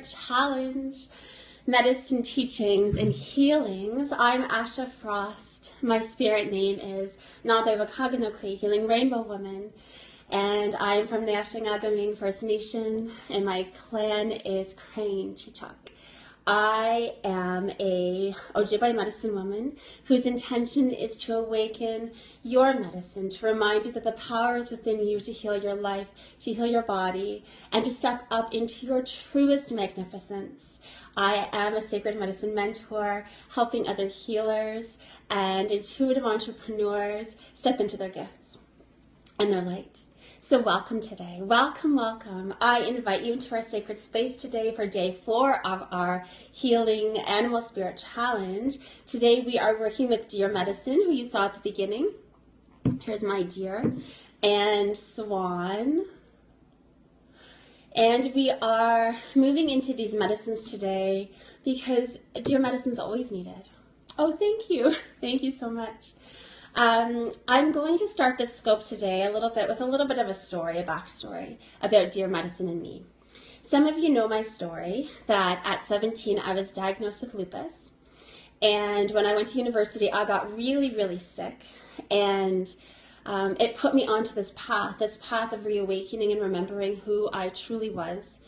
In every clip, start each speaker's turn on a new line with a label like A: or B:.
A: Challenge, medicine teachings and healings. I'm Asha Frost. My spirit name is Nadeva Kaganokwe, Healing Rainbow Woman, and I'm from the Ashangagaming First Nation, and my clan is Crane Chichak. I am a Ojibwe medicine woman whose intention is to awaken your medicine, to remind you that the power is within you to heal your life, to heal your body, and to step up into your truest magnificence. I am a sacred medicine mentor, helping other healers and intuitive entrepreneurs step into their gifts and their light. So welcome today. Welcome, welcome. I invite you into our sacred space today for day 4 of our Healing Animal Spirit Challenge. Today we are working with deer medicine, who you saw at the beginning. Here's my deer and swan. And we are moving into these medicines today because deer medicine is always needed. Oh, thank you. Thank you so much. I'm going to start this scope today with a little bit of a story, a backstory about deer medicine and me. Some of you know my story, that at 17 I was diagnosed with lupus, and when I went to university I got really, really sick, and it put me onto this path of reawakening and remembering who I truly was.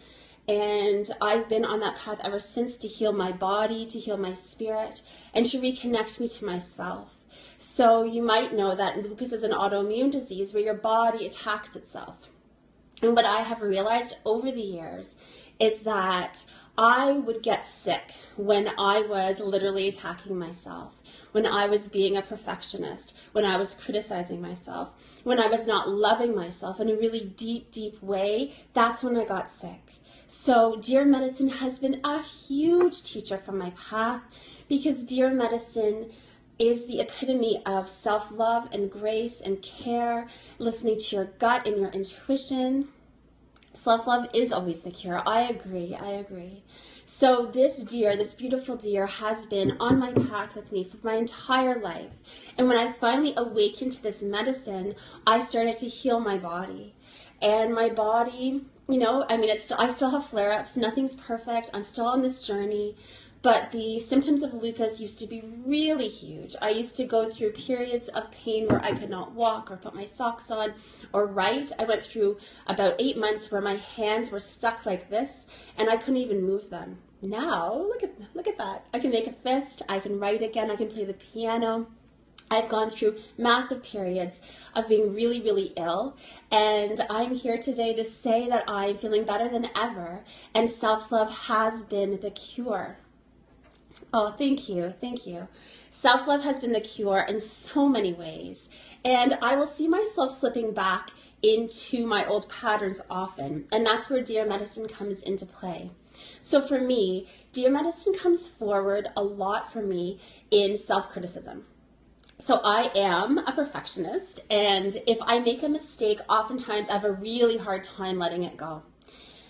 A: And I've been on that path ever since, to heal my body, to heal my spirit, and to reconnect me to myself. So you might know that lupus is an autoimmune disease where your body attacks itself. And what I have realized over the years is that I would get sick when I was literally attacking myself, when I was being a perfectionist, when I was criticizing myself, when I was not loving myself in a really deep, deep way. That's when I got sick. So deer medicine has been a huge teacher from my path, because deer medicine is the epitome of self-love and grace and care, listening to your gut and your intuition. Self-love is always the cure. I agree. So this deer, this beautiful deer, has been on my path with me for my entire life. And when I finally awakened to this medicine, I started to heal my body. And my body, I still have flare-ups. Nothing's perfect. I'm still on this journey. But the symptoms of lupus used to be really huge. I used to go through periods of pain where I could not walk or put my socks on or write. I went through about 8 months where my hands were stuck like this and I couldn't even move them. Now, look at that. I can make a fist, I can write again, I can play the piano. I've gone through massive periods of being really, really ill, and I'm here today to say that I'm feeling better than ever, and self-love has been the cure. Oh, thank you. Self-love has been the cure in so many ways, and I will see myself slipping back into my old patterns often, and that's where deer medicine comes into play. So for me, deer medicine comes forward a lot for me in self-criticism. So I am a perfectionist, and if I make a mistake, oftentimes I have a really hard time letting it go.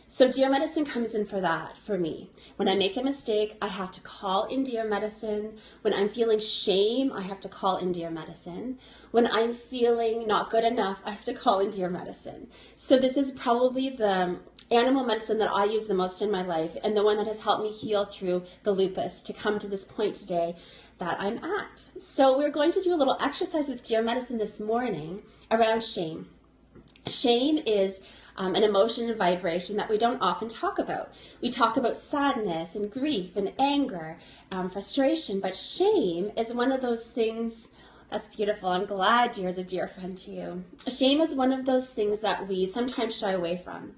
A: So deer medicine comes in for that, for me. When I make a mistake, I have to call in deer medicine. When I'm feeling shame, I have to call in deer medicine. When I'm feeling not good enough, I have to call in deer medicine. So this is probably the animal medicine that I use the most in my life, and the one that has helped me heal through the lupus to come to this point today that I'm at. So we're going to do a little exercise with deer medicine this morning around shame. Shame is an emotion and vibration that we don't often talk about. We talk about sadness and grief and anger, frustration, but shame is one of those things. That's beautiful. I'm glad deer is a dear friend to you. Shame is one of those things that we sometimes shy away from.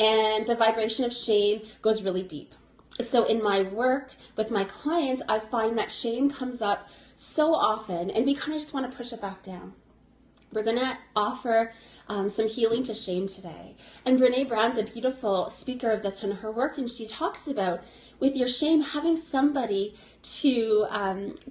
A: And the vibration of shame goes really deep. So in my work with my clients, I find that shame comes up so often, and we kind of just want to push it back down. We're going to offer some healing to shame today. And Brene Brown's a beautiful speaker of this in her work, and she talks about, with your shame, having somebody to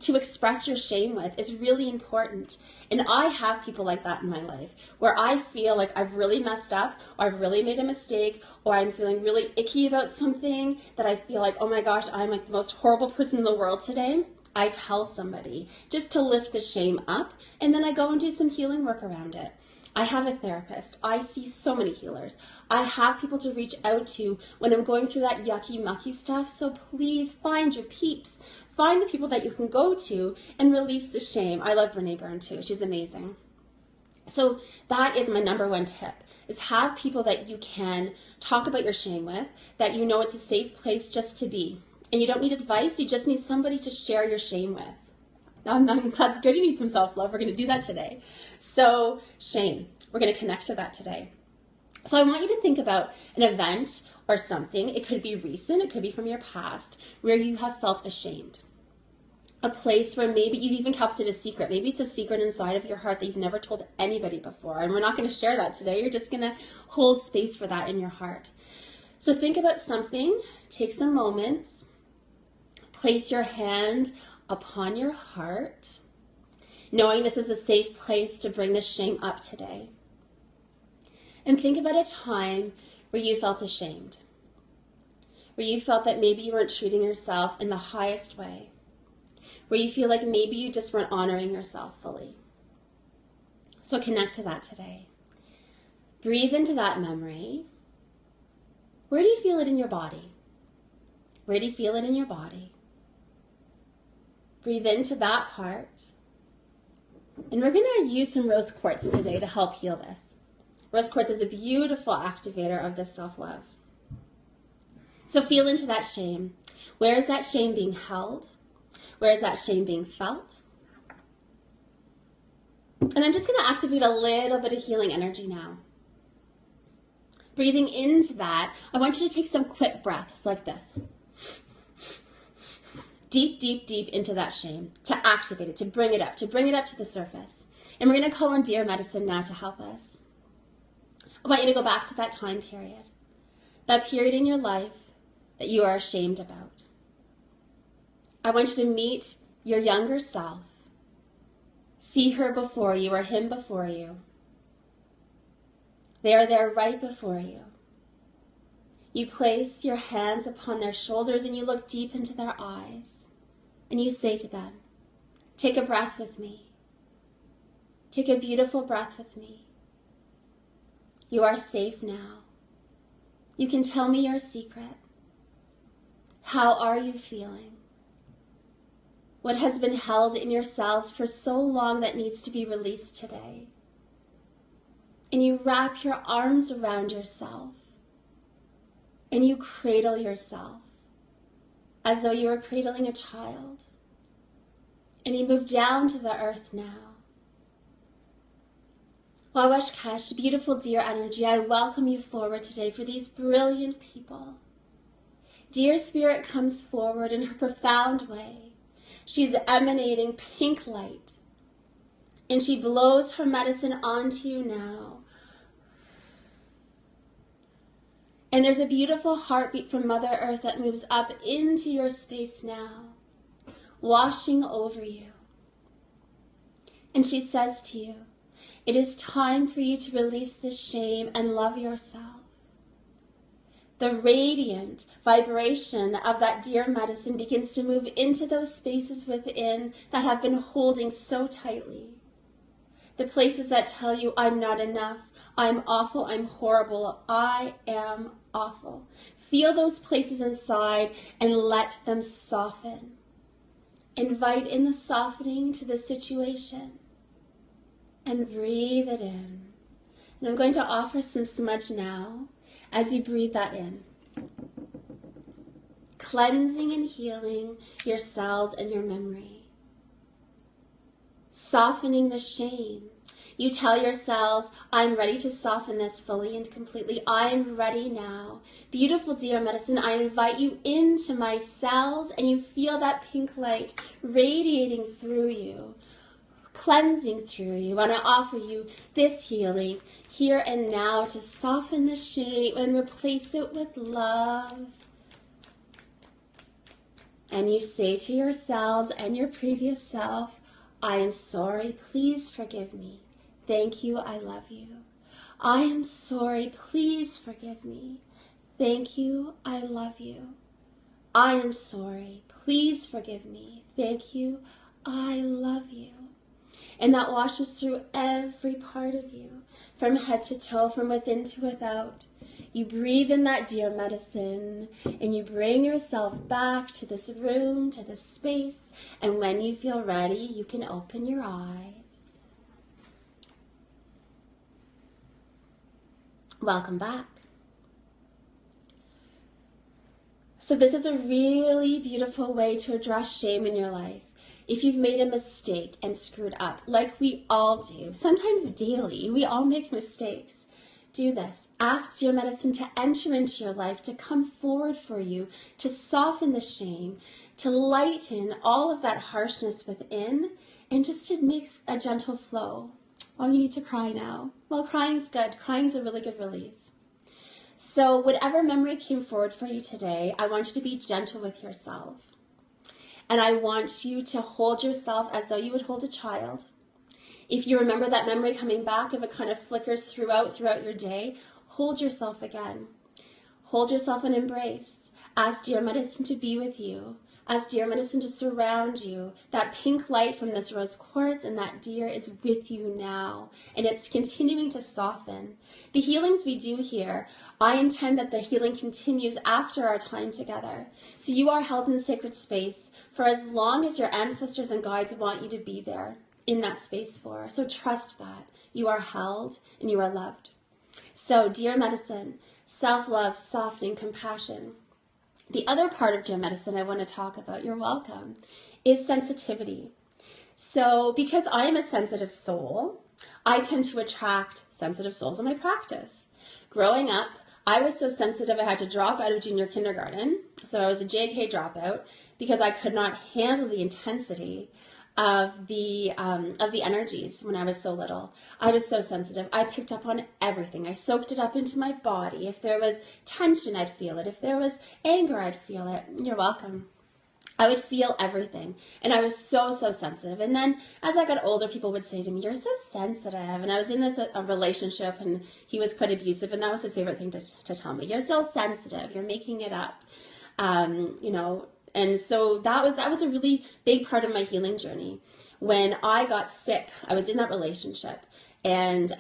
A: express your shame with is really important. And I have people like that in my life, where I feel like I've really messed up, or I've really made a mistake, or I'm feeling really icky about something that I feel like, oh my gosh, I'm like the most horrible person in the world today. I tell somebody just to lift the shame up, and then I go and do some healing work around it. I have a therapist. I see so many healers. I have people to reach out to when I'm going through that yucky mucky stuff. So please find your peeps. Find the people that you can go to and release the shame. I love Brene Brown too. She's amazing. So that is my number one tip, is have people that you can talk about your shame with, that you know it's a safe place just to be. And you don't need advice, you just need somebody to share your shame with. That's good, you need some self-love. We're going to do that today. So shame, we're going to connect to that today. So I want you to think about an event or something. It could be recent, it could be from your past, where you have felt ashamed. A place where maybe you've even kept it a secret. Maybe it's a secret inside of your heart that you've never told anybody before. And we're not going to share that today. You're just going to hold space for that in your heart. So think about something, take some moments, place your hand upon your heart, knowing this is a safe place to bring this shame up today. And think about a time where you felt ashamed, where you felt that maybe you weren't treating yourself in the highest way, where you feel like maybe you just weren't honoring yourself fully. So connect to that today. Breathe into that memory. Where do you feel it in your body? Where do you feel it in your body? Breathe into that part. And we're going to use some rose quartz today to help heal this. Rose quartz is a beautiful activator of this self-love. So feel into that shame. Where is that shame being held? Where is that shame being felt? And I'm just going to activate a little bit of healing energy now. Breathing into that, I want you to take some quick breaths like this. Deep, deep, deep into that shame, to activate it, to bring it up to the surface. And we're going to call on Dear Medicine now to help us. I want you to go back to that time period, that period in your life that you are ashamed about. I want you to meet your younger self. See her before you or him before you. They are there right before you. You place your hands upon their shoulders and you look deep into their eyes. And you say to them, take a breath with me. Take a beautiful breath with me. You are safe now. You can tell me your secret. How are you feeling? What has been held in your cells for so long that needs to be released today? And you wrap your arms around yourself and you cradle yourself as though you were cradling a child. And you move down to the earth now. Wawashkesh, beautiful dear energy, I welcome you forward today for these brilliant people. Dear Spirit comes forward in her profound way. She's emanating pink light. And she blows her medicine onto you now. And there's a beautiful heartbeat from Mother Earth that moves up into your space now, washing over you. And she says to you, it is time for you to release this shame and love yourself. The radiant vibration of that dear medicine begins to move into those spaces within that have been holding so tightly. The places that tell you, I'm not enough, I'm awful, I'm horrible, I am awful. Feel those places inside and let them soften. Invite in the softening to the situation and breathe it in. And I'm going to offer some smudge now as you breathe that in. Cleansing and healing your cells and your memory. Softening the shame. You tell your cells, I'm ready to soften this fully and completely. I'm ready now. Beautiful dear medicine, I invite you into my cells and you feel that pink light radiating through you, cleansing through you. And I offer you this healing here and now to soften the shame and replace it with love. And you say to your cells and your previous self, I am sorry, please forgive me. Thank you, I love you. I am sorry, please forgive me. Thank you, I love you. I am sorry, please forgive me. Thank you, I love you. And that washes through every part of you, from head to toe, from within to without. You breathe in that deer medicine and you bring yourself back to this room, to this space. And when you feel ready, you can open your eyes. Welcome back. So this is a really beautiful way to address shame in your life. If you've made a mistake and screwed up, like we all do, sometimes daily, we all make mistakes. Do this. Ask deer medicine to enter into your life, to come forward for you, to soften the shame, to lighten all of that harshness within, and just to make a gentle flow. Oh, you need to cry now. Well, crying's good. Crying's a really good release. So whatever memory came forward for you today, I want you to be gentle with yourself. And I want you to hold yourself as though you would hold a child. If you remember that memory coming back, if it kind of flickers throughout your day, hold yourself again. Hold yourself in embrace. Ask deer medicine to be with you. Ask deer medicine to surround you. That pink light from this rose quartz and that deer is with you now. And it's continuing to soften. The healings we do here, I intend that the healing continues after our time together. So you are held in sacred space for as long as your ancestors and guides want you to be there in that space for. So trust that. You are held and you are loved. So deer medicine, self-love, softening, compassion. The other part of deer medicine I want to talk about, you're welcome, is sensitivity. So because I am a sensitive soul, I tend to attract sensitive souls in my practice. Growing up, I was so sensitive I had to drop out of junior kindergarten. So I was a JK dropout because I could not handle the intensity of the energies when I was so little. I was so sensitive. I picked up on everything. I soaked it up into my body. If there was tension, I'd feel it. If there was anger, I'd feel it. You're welcome. I would feel everything. And I was so sensitive. And then as I got older, people would say to me, you're so sensitive. And I was in this relationship and he was quite abusive. And that was his favorite thing to tell me. You're so sensitive. You're making it up. And so that was a really big part of my healing journey. When I got sick, I was in that relationship and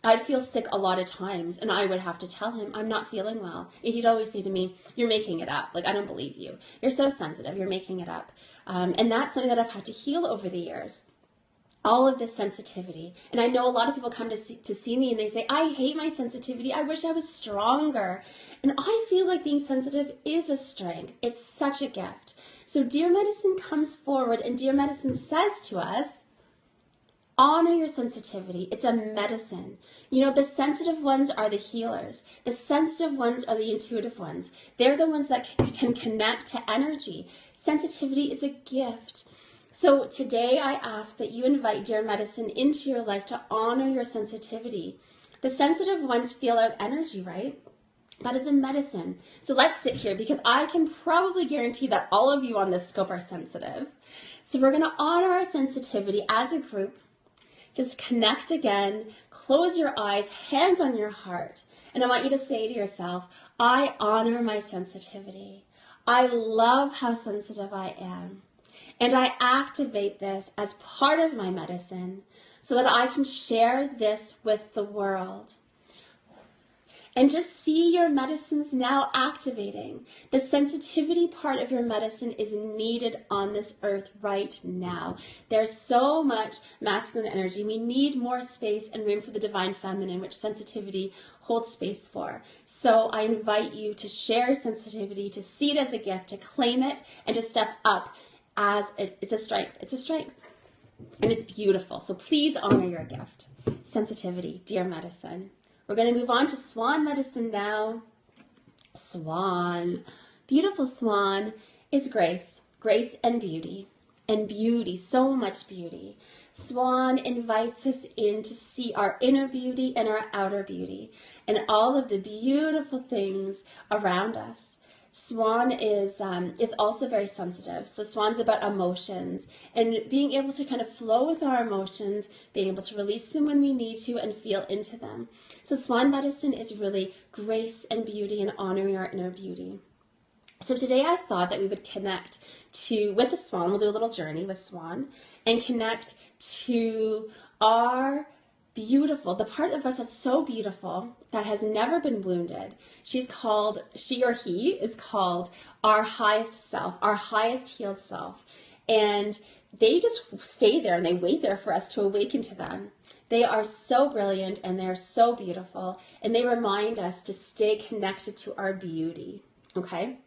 A: I'd feel sick a lot of times and I would have to tell him, I'm not feeling well. And he'd always say to me, you're making it up. Like, I don't believe you. You're so sensitive. You're making it up. And that's something that I've had to heal over the years. All of this sensitivity. And I know a lot of people come to see me and they say, I hate my sensitivity. I wish I was stronger. And I feel like being sensitive is a strength. It's such a gift. So deer medicine comes forward and deer medicine says to us, honor your sensitivity. It's a medicine. You know, the sensitive ones are the healers. The sensitive ones are the intuitive ones. They're the ones that can connect to energy. Sensitivity is a gift. So today I ask that you invite deer medicine into your life to honor your sensitivity. The sensitive ones feel out energy, right? That is a medicine. So let's sit here because I can probably guarantee that all of you on this scope are sensitive. So we're going to honor our sensitivity as a group. Just connect again, close your eyes, hands on your heart. And I want you to say to yourself, I honor my sensitivity. I love how sensitive I am. And I activate this as part of my medicine so that I can share this with the world. And just see your medicines now activating. The sensitivity part of your medicine is needed on this earth right now. There's so much masculine energy. We need more space and room for the divine feminine, which sensitivity holds space for. So I invite you to share sensitivity, to see it as a gift, to claim it, and to step up as it's a strength. It's a strength. And it's beautiful. So please honor your gift. Sensitivity, deer medicine. We're going to move on to swan medicine now. Swan, beautiful swan, is grace. Grace and beauty. And beauty, so much beauty. Swan invites us in to see our inner beauty and our outer beauty. And all of the beautiful things around us. Swan is also very sensitive. So swan's about emotions and being able to kind of flow with our emotions, being able to release them when we need to and feel into them. So swan medicine is really grace and beauty and honoring our inner beauty. So today I thought that we would connect with the swan. We'll do a little journey with swan and connect to our beautiful, the part of us that's so beautiful, that has never been wounded. She or he is called our highest self, our highest healed self. And they just stay there and they wait there for us to awaken to them. They are so brilliant and they're so beautiful, and they remind us to stay connected to our beauty. Okay?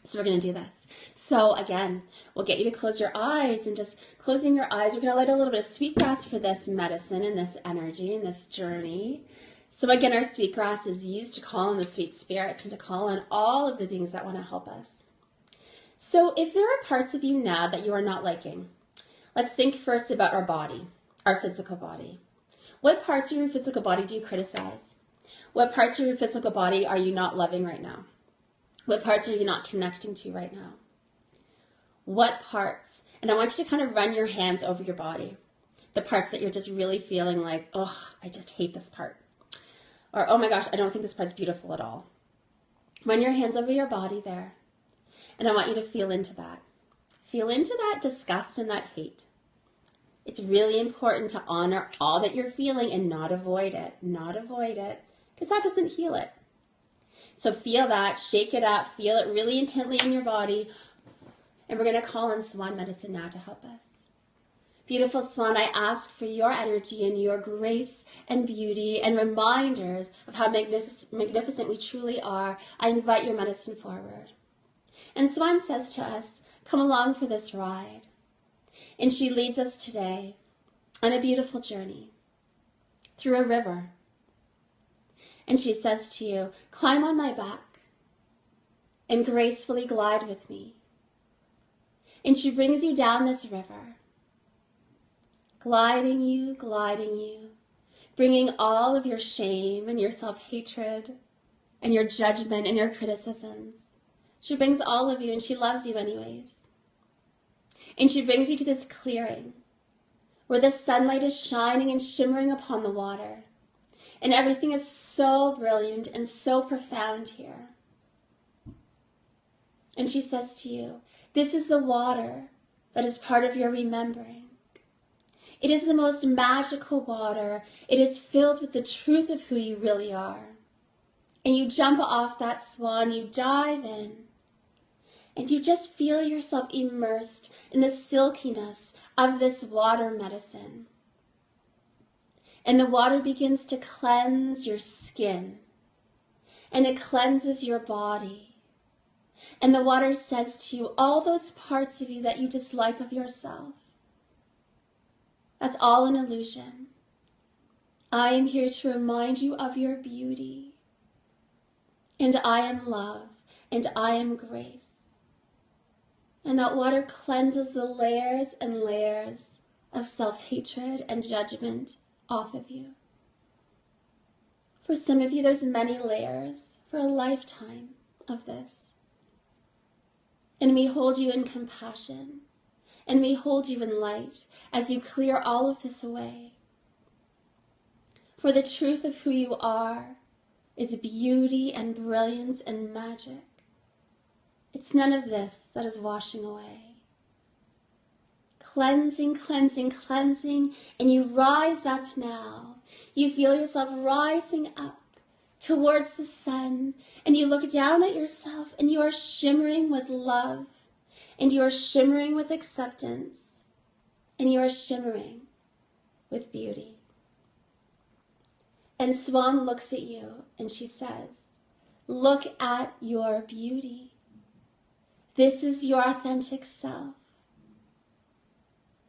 A: So we're going to do this. So again, we'll get you to close your eyes, and just closing your eyes, we're going to light a little bit of sweetgrass for this medicine and this energy and this journey. So again, our sweetgrass is used to call in the sweet spirits and to call in all of the things that want to help us. So if there are parts of you now that you are not liking, let's think first about our body, our physical body. What parts of your physical body do you criticize? What parts of your physical body are you not loving right now? What parts are you not connecting to right now? What parts? And I want you to kind of run your hands over your body. The parts that you're just really feeling like, oh, I just hate this part. Or, oh my gosh, I don't think this part's beautiful at all. Run your hands over your body there. And I want you to feel into that. Feel into that disgust and that hate. It's really important to honor all that you're feeling and not avoid it. Not avoid it, because that doesn't heal it. So feel that, shake it up, feel it really intently in your body. And we're going to call on Swan Medicine now to help us. Beautiful Swan, I ask for your energy and your grace and beauty and reminders of how magnificent we truly are. I invite your medicine forward. And Swan says to us, come along for this ride. And she leads us today on a beautiful journey through a river. And she says to you, climb on my back and gracefully glide with me. And she brings you down this river, gliding you, bringing all of your shame and your self-hatred and your judgment and your criticisms. She brings all of you, and she loves you anyways. And she brings you to this clearing where the sunlight is shining and shimmering upon the water. And everything is so brilliant and so profound here. And she says to you, this is the water that is part of your remembering. It is the most magical water. It is filled with the truth of who you really are. And you jump off that swan, you dive in, and you just feel yourself immersed in the silkiness of this water medicine. And the water begins to cleanse your skin, and it cleanses your body. And the water says to you, all those parts of you that you dislike of yourself, that's all an illusion. I am here to remind you of your beauty. And I am love, and I am grace. And that water cleanses the layers and layers of self-hatred and judgment off of you. For some of you, there's many layers for a lifetime of this. And we hold you in compassion, and we hold you in light as you clear all of this away. For the truth of who you are is beauty and brilliance and magic. It's none of this that is washing away. Cleansing, cleansing, cleansing, and you rise up now. You feel yourself rising up towards the sun, and you look down at yourself, and you are shimmering with love, and you are shimmering with acceptance, and you are shimmering with beauty. And Swan looks at you, and she says, look at your beauty. This is your authentic self.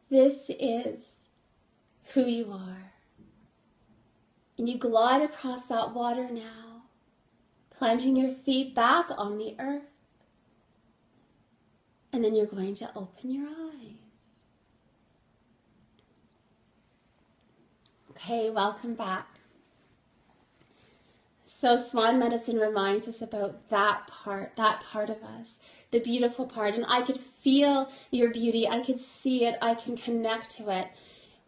A: This is who you are. And you glide across that water now, planting your feet back on the earth. And then you're going to open your eyes. Okay, welcome back. So Swan Medicine reminds us about that part of us, the beautiful part. And I could feel your beauty. I could see it. I can connect to it.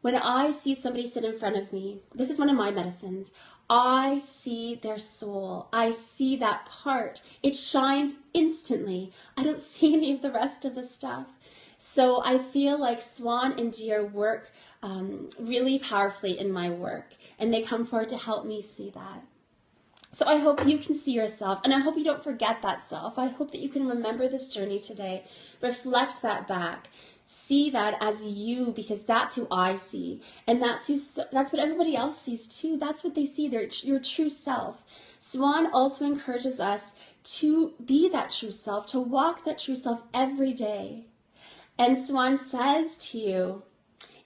A: When I see somebody sit in front of me, this is one of my medicines, I see their soul. I see that part. It shines instantly. I don't see any of the rest of the stuff. So I feel like Swan and Deer work really powerfully in my work, and they come forward to help me see that. So I hope you can see yourself, and I hope you don't forget that self. I hope that you can remember this journey today, reflect that back, see that as you, because that's who I see, and that's what everybody else sees too. That's what they see, your true self. Swan also encourages us to be that true self, to walk that true self every day. And Swan says to you,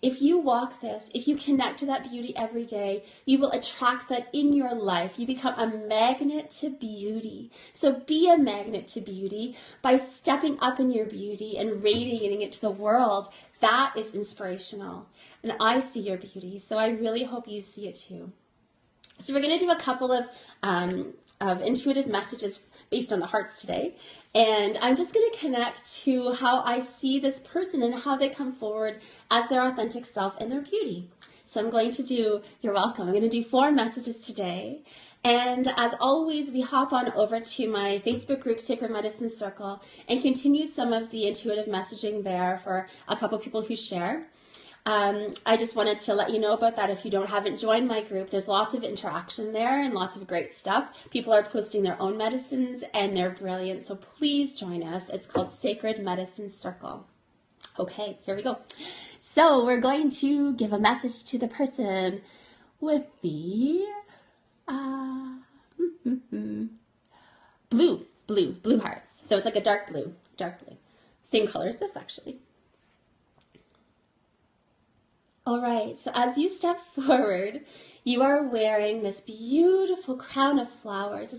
A: if you walk this, if you connect to that beauty every day, you will attract that in your life. You become a magnet to beauty. So be a magnet to beauty by stepping up in your beauty and radiating it to the world. That is inspirational. And I see your beauty, so I really hope you see it too. So we're going to do a couple of intuitive messages based on the hearts today. And I'm just going to connect to how I see this person and how they come forward as their authentic self and their beauty. So I'm going to do, you're welcome, I'm going to do 4 messages today. And as always, we hop on over to my Facebook group, Sacred Medicine Circle, and continue some of the intuitive messaging there for a couple people who share. I just wanted to let you know about that. If you haven't joined my group, there's lots of interaction there and lots of great stuff. People are posting their own medicines and they're brilliant. So please join us. It's called Sacred Medicine Circle. Okay, here we go. So we're going to give a message to the person with the blue hearts. So it's like a dark blue. Same color as this actually. All right, so as you step forward, you are wearing this beautiful crown of flowers,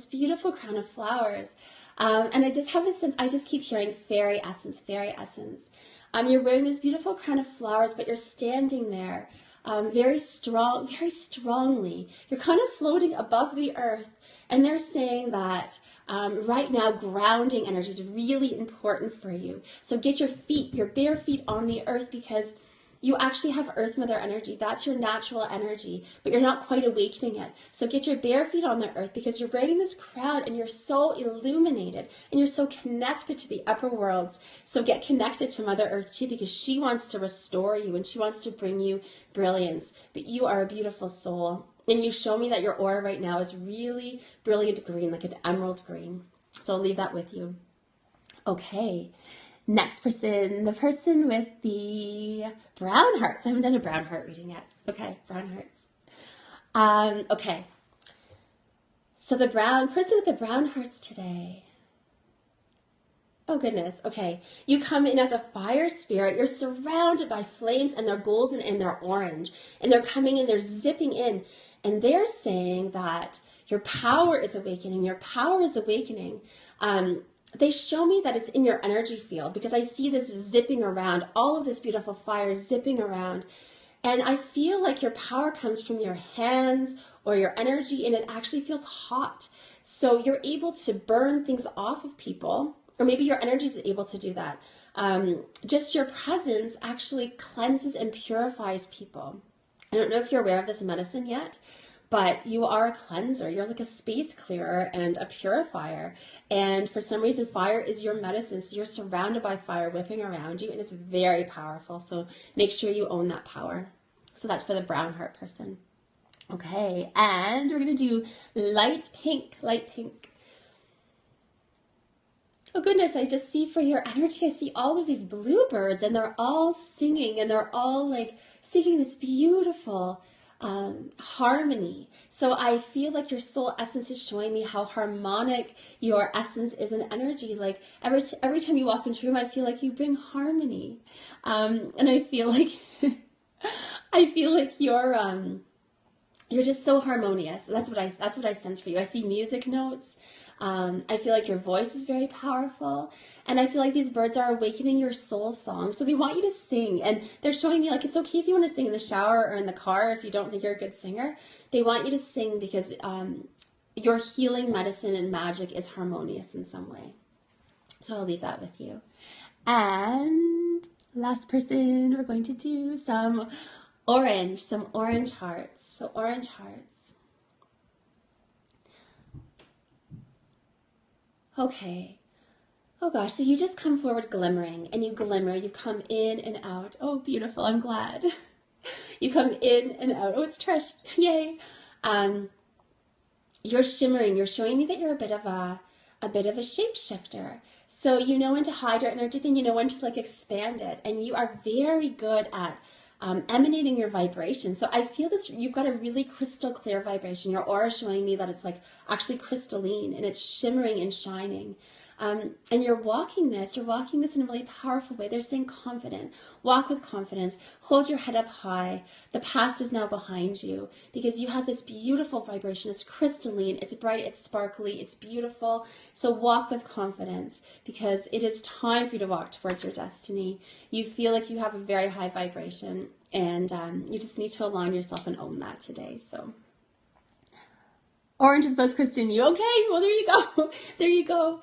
A: and I just have a sense, I just keep hearing fairy essence. You're wearing this beautiful crown of flowers, but you're standing there very strongly. You're kind of floating above the earth, and they're saying that right now grounding energy is really important for you. So get your bare feet on the earth, because you actually have Earth Mother energy. That's your natural energy, but you're not quite awakening it. So get your bare feet on the earth, because you're wearing this crown and you're so illuminated and you're so connected to the upper worlds. So get connected to Mother Earth too, because she wants to restore you and she wants to bring you brilliance. But you are a beautiful soul. And you show me that your aura right now is really brilliant green, like an emerald green. So I'll leave that with you. Okay. Next person, the person with the brown hearts. I haven't done a brown heart reading yet. Okay, brown hearts. Okay. So the person with the brown hearts today. Oh goodness, okay. You come in as a fire spirit. You're surrounded by flames, and they're golden and they're orange. And they're coming in, they're zipping in. And they're saying that your power is awakening. They show me that it's in your energy field, because I see this zipping around, all of this beautiful fire zipping around. And I feel like your power comes from your hands or your energy, and it actually feels hot. So you're able to burn things off of people, or maybe your energy is able to do that. Just your presence actually cleanses and purifies people. I don't know if you're aware of this medicine yet, but you are a cleanser. You're like a space clearer and a purifier. And for some reason, fire is your medicine. So you're surrounded by fire whipping around you, and it's very powerful. So make sure you own that power. So that's for the brown heart person. Okay, and we're going to do light pink. Oh goodness, I just see for your energy, I see all of these bluebirds, and they're all singing, and they're all like singing this beautiful harmony. So I feel like your soul essence is showing me how harmonic your essence is in energy. Like every time you walk into a room, I feel like you bring harmony, and I feel like you're just so harmonious. That's what I sense for you. I see music notes. I feel like your voice is very powerful, and I feel like these birds are awakening your soul song. So they want you to sing, and they're showing me like it's okay if you want to sing in the shower or in the car if you don't think you're a good singer. They want you to sing because your healing medicine and magic is harmonious in some way. So I'll leave that with you. And last person, we're going to do some orange hearts. So orange hearts. Okay, Oh gosh, so you just come forward glimmering, and you glimmer, you come in and out. Oh, beautiful, I'm glad. You come in and out. Oh, it's Trish, yay. Um, you're shimmering, you're showing me that you're a bit of a shapeshifter. So you know when to hide your energy, then you know when to like expand it. And you are very good at emanating your vibration. So I feel this, you've got a really crystal clear vibration. Your aura is showing me that it's like actually crystalline and it's shimmering and shining. And you're walking this in a really powerful way. They're saying confident, walk with confidence, hold your head up high. The past is now behind you because you have this beautiful vibration. It's crystalline, it's bright, it's sparkly, it's beautiful. So walk with confidence because it is time for you to walk towards your destiny. You feel like you have a very high vibration and you just need to align yourself and own that today. So orange is both Kristen. You okay? Well, there you go. There you go.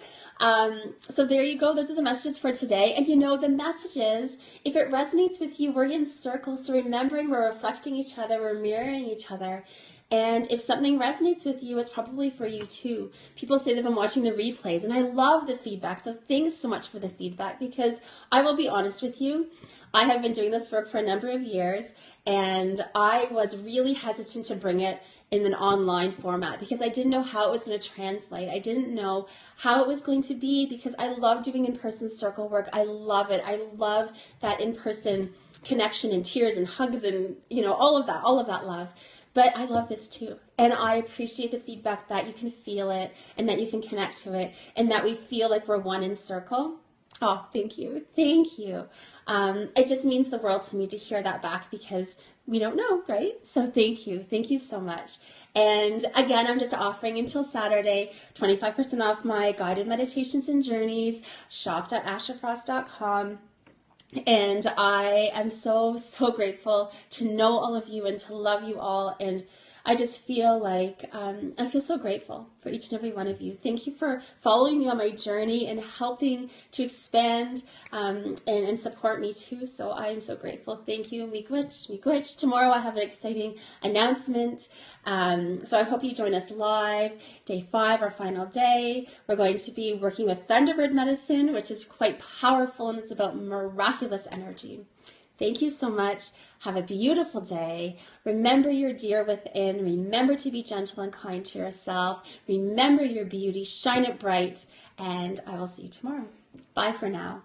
A: So there you go. Those are the messages for today. And you know, the messages, if it resonates with you, we're in circles. So remembering we're reflecting each other, we're mirroring each other. And if something resonates with you, it's probably for you too. People say they've been watching the replays, and I love the feedback. So thanks so much for the feedback because I will be honest with you. I have been doing this work for a number of years, and I was really hesitant to bring it in an online format because I didn't know how it was going to translate. I didn't know how it was going to be because I love doing in-person circle work. I love it. I love that in-person connection and tears and hugs and, you know, all of that love. But I love this too. And I appreciate the feedback that you can feel it and that you can connect to it and that we feel like we're one in circle. Oh, thank you. Thank you. It just means the world to me to hear that back because we don't know, right? So thank you. Thank you so much. And again, I'm just offering until Saturday, 25% off my guided meditations and journeys, shop.ashafrost.com. And I am so, so grateful to know all of you and to love you all. And I just feel like, I feel so grateful for each and every one of you. Thank you for following me on my journey and helping to expand and support me too. So I am so grateful. Thank you. Miigwech. Tomorrow I have an exciting announcement. So I hope you join us live. Day 5, our final day. We're going to be working with Thunderbird medicine, which is quite powerful and it's about miraculous energy. Thank you so much. Have a beautiful day. Remember your dear within. Remember to be gentle and kind to yourself. Remember your beauty. Shine it bright. And I will see you tomorrow. Bye for now.